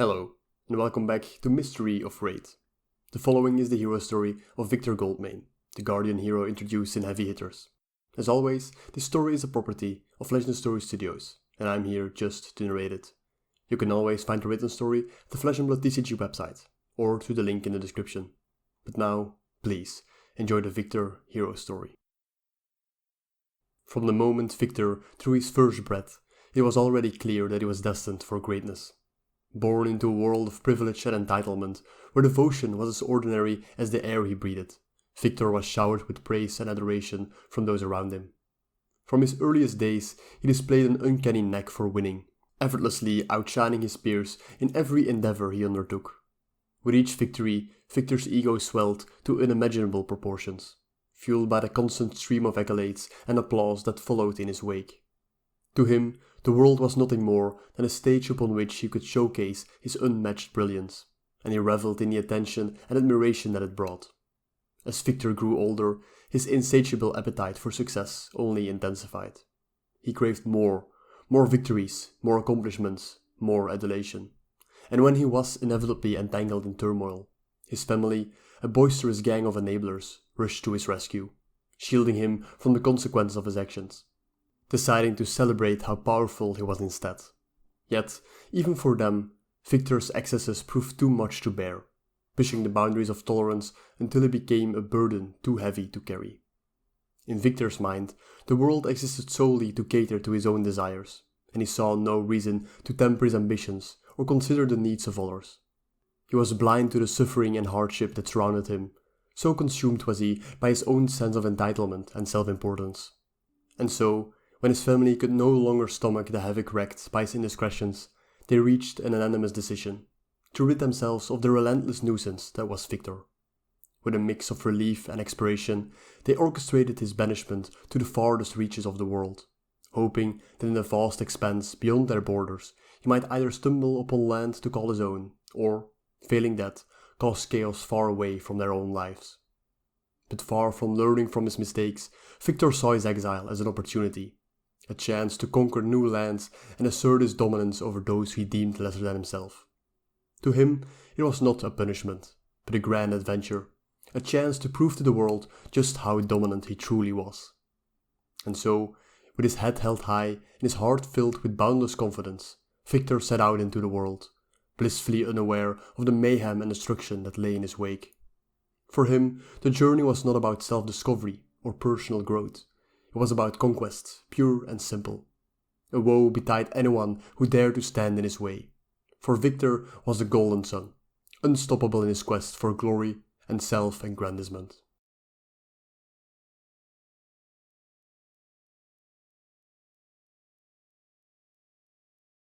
Hello, and welcome back to Mystery of Raid. The following is the hero story of Victor Goldmane, the Guardian hero introduced in Heavy Hitters. As always, this story is a property of Legend Story Studios, and I'm here just to narrate it. You can always find the written story at the Flesh and Blood TCG website, or through the link in the description. But now, please, enjoy the Victor hero story. From the moment Victor drew his first breath, it was already clear that he was destined for greatness. Born into a world of privilege and entitlement, where devotion was as ordinary as the air he breathed, Victor was showered with praise and adoration from those around him. From his earliest days, he displayed an uncanny knack for winning, effortlessly outshining his peers in every endeavor he undertook. With each victory, Victor's ego swelled to unimaginable proportions, fueled by the constant stream of accolades and applause that followed in his wake. To him, the world was nothing more than a stage upon which he could showcase his unmatched brilliance, and he revelled in the attention and admiration that it brought. As Victor grew older, his insatiable appetite for success only intensified. He craved more victories, more accomplishments, more adulation. And when he was inevitably entangled in turmoil, his family, a boisterous gang of enablers, rushed to his rescue, shielding him from the consequences of his actions, deciding to celebrate how powerful he was instead. Yet, even for them, Victor's excesses proved too much to bear, pushing the boundaries of tolerance until it became a burden too heavy to carry. In Victor's mind, the world existed solely to cater to his own desires, and he saw no reason to temper his ambitions or consider the needs of others. He was blind to the suffering and hardship that surrounded him, so consumed was he by his own sense of entitlement and self-importance. And so, when his family could no longer stomach the havoc wreaked by his indiscretions, they reached an unanimous decision to rid themselves of the relentless nuisance that was Victor. With a mix of relief and expiration, they orchestrated his banishment to the farthest reaches of the world, hoping that in the vast expanse beyond their borders he might either stumble upon land to call his own, or, failing that, cause chaos far away from their own lives. But far from learning from his mistakes, Victor saw his exile as an opportunity, a chance to conquer new lands and assert his dominance over those he deemed lesser than himself. To him, it was not a punishment, but a grand adventure, a chance to prove to the world just how dominant he truly was. And so, with his head held high and his heart filled with boundless confidence, Victor set out into the world, blissfully unaware of the mayhem and destruction that lay in his wake. For him, the journey was not about self-discovery or personal growth. It was about conquest, pure and simple. A woe betide anyone who dared to stand in his way. For Victor was the golden sun, unstoppable in his quest for glory and self-aggrandizement.